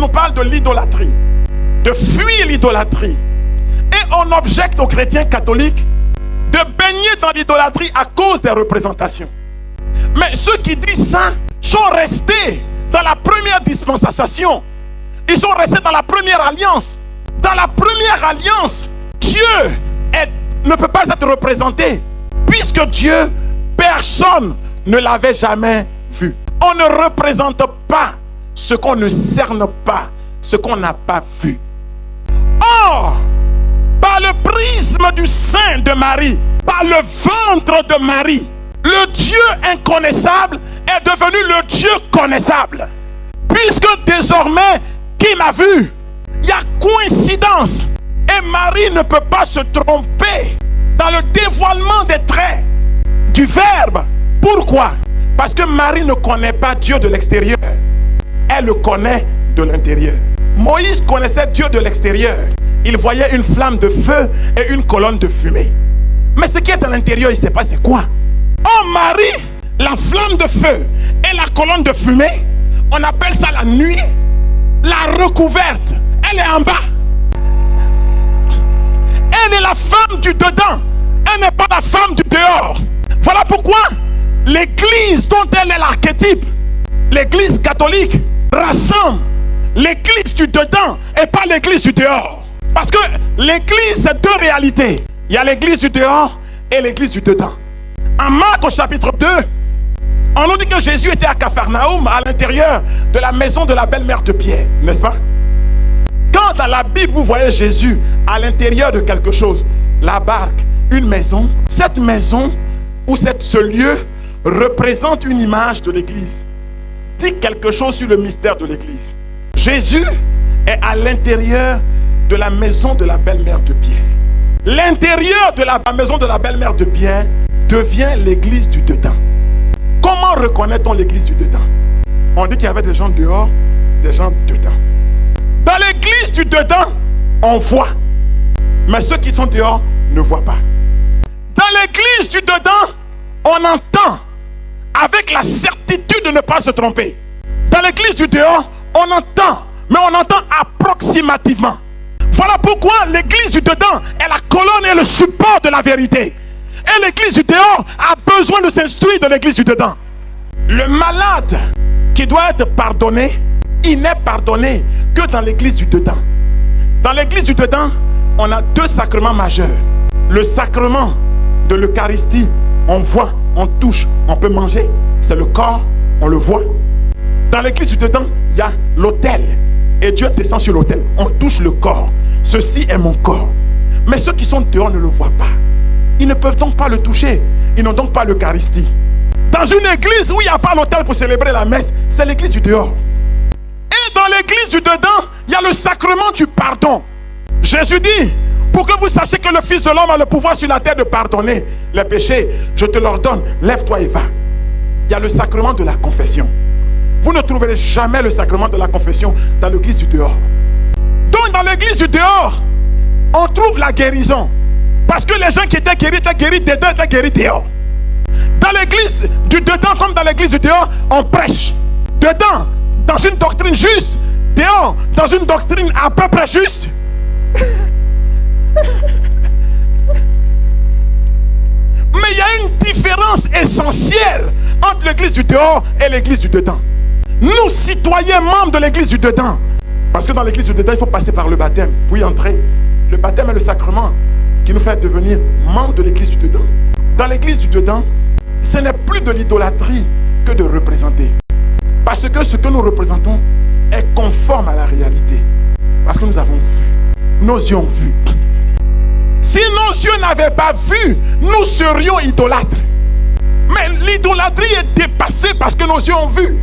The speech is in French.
nous parle de l'idolâtrie, de fuir l'idolâtrie. Et on objecte aux chrétiens catholiques de baigner dans l'idolâtrie à cause des représentations. Mais ceux qui disent ça sont restés dans la première dispensation. Ils sont restés dans la première alliance. Dans la première alliance, Dieu ne peut pas être représenté, puisque Dieu, personne ne l'avait jamais vu. On ne représente pas ce qu'on ne cerne pas, ce qu'on n'a pas vu. Or, par le prisme du sein de Marie, par le ventre de Marie, le Dieu inconnaissable est devenu le Dieu connaissable. Puisque désormais, qui m'a vu? Il y a coïncidence. Et Marie ne peut pas se tromper dans le dévoilement des traits du Verbe. Pourquoi? Parce que Marie ne connaît pas Dieu de l'extérieur. Elle le connaît de l'intérieur. Moïse connaissait Dieu de l'extérieur. Il voyait une flamme de feu et une colonne de fumée. Mais ce qui est à l'intérieur, il ne sait pas c'est quoi. Oh Marie, la flamme de feu et la colonne de fumée, on appelle ça la nuée, la recouverte. Elle est en bas. Elle est la femme du dedans. Elle n'est pas la femme du dehors. Voilà pourquoi l'église dont elle est l'archétype, l'église catholique, rassemble l'église du dedans et pas l'église du dehors. Parce que l'église, c'est deux réalités. Il y a l'église du dehors et l'église du dedans. En Marc au chapitre 2, on nous dit que Jésus était à Capharnaüm, à l'intérieur de la maison de la belle-mère de Pierre, n'est-ce pas? Quand dans la Bible vous voyez Jésus à l'intérieur de quelque chose, la barque, une maison, cette maison ou ce lieu représente une image de l'église, dit quelque chose sur le mystère de l'église. Jésus est à l'intérieur de la maison de la belle-mère de Pierre. L'intérieur de la maison de la belle-mère de Pierre devient l'église du dedans. Comment reconnaît-on l'église du dedans? On dit qu'il y avait des gens dehors, des gens dedans. Dans l'église du dedans, on voit. Mais ceux qui sont dehors ne voient pas. Dans l'église du dedans, on entend avec la certitude de ne pas se tromper. Dans l'église du dehors, on entend, mais on entend approximativement. Voilà pourquoi l'église du dedans est la colonne et le support de la vérité. Et l'église du dehors a besoin de s'instruire de l'église du dedans. Le malade qui doit être pardonné, il n'est pardonné que dans l'église du dedans. Dans l'église du dedans, on a deux sacrements majeurs. Le sacrement de l'Eucharistie, on voit, on touche, on peut manger. C'est le corps, on le voit. Dans l'église du dedans, il y a l'autel. Et Dieu descend sur l'autel. On touche le corps. Ceci est mon corps. Mais ceux qui sont dehors ne le voient pas. Ils ne peuvent donc pas le toucher. Ils n'ont donc pas l'Eucharistie. Dans une église où il n'y a pas l'autel pour célébrer la messe, c'est l'église du dehors. Et dans l'église du dedans, il y a le sacrement du pardon. Jésus dit, pour que vous sachiez que le Fils de l'homme a le pouvoir sur la terre de pardonner les péchés, je te l'ordonne, lève-toi et va. Il y a le sacrement de la confession. Vous ne trouverez jamais le sacrement de la confession dans l'église du dehors. Donc dans l'église du dehors, on trouve la guérison. Parce que les gens qui étaient guéris dedans, étaient guéris dehors. Dans l'église du dedans comme dans l'église du dehors, on prêche. Dedans, dans une doctrine juste. Dehors, dans une doctrine à peu près juste. Mais il y a une différence essentielle entre l'église du dehors et l'église du dedans. Nous, citoyens membres de l'église du dedans, parce que dans l'église du dedans, il faut passer par le baptême pour y entrer. Le baptême est le sacrement qui nous fait devenir membres de l'église du dedans. Dans l'église du dedans, ce n'est plus de l'idolâtrie que de représenter. Parce que ce que nous représentons est conforme à la réalité. Parce que nous avons vu, nos yeux ont vu. Si nos yeux n'avaient pas vu, nous serions idolâtres. Mais l'idolâtrie est dépassée parce que nos yeux ont vu.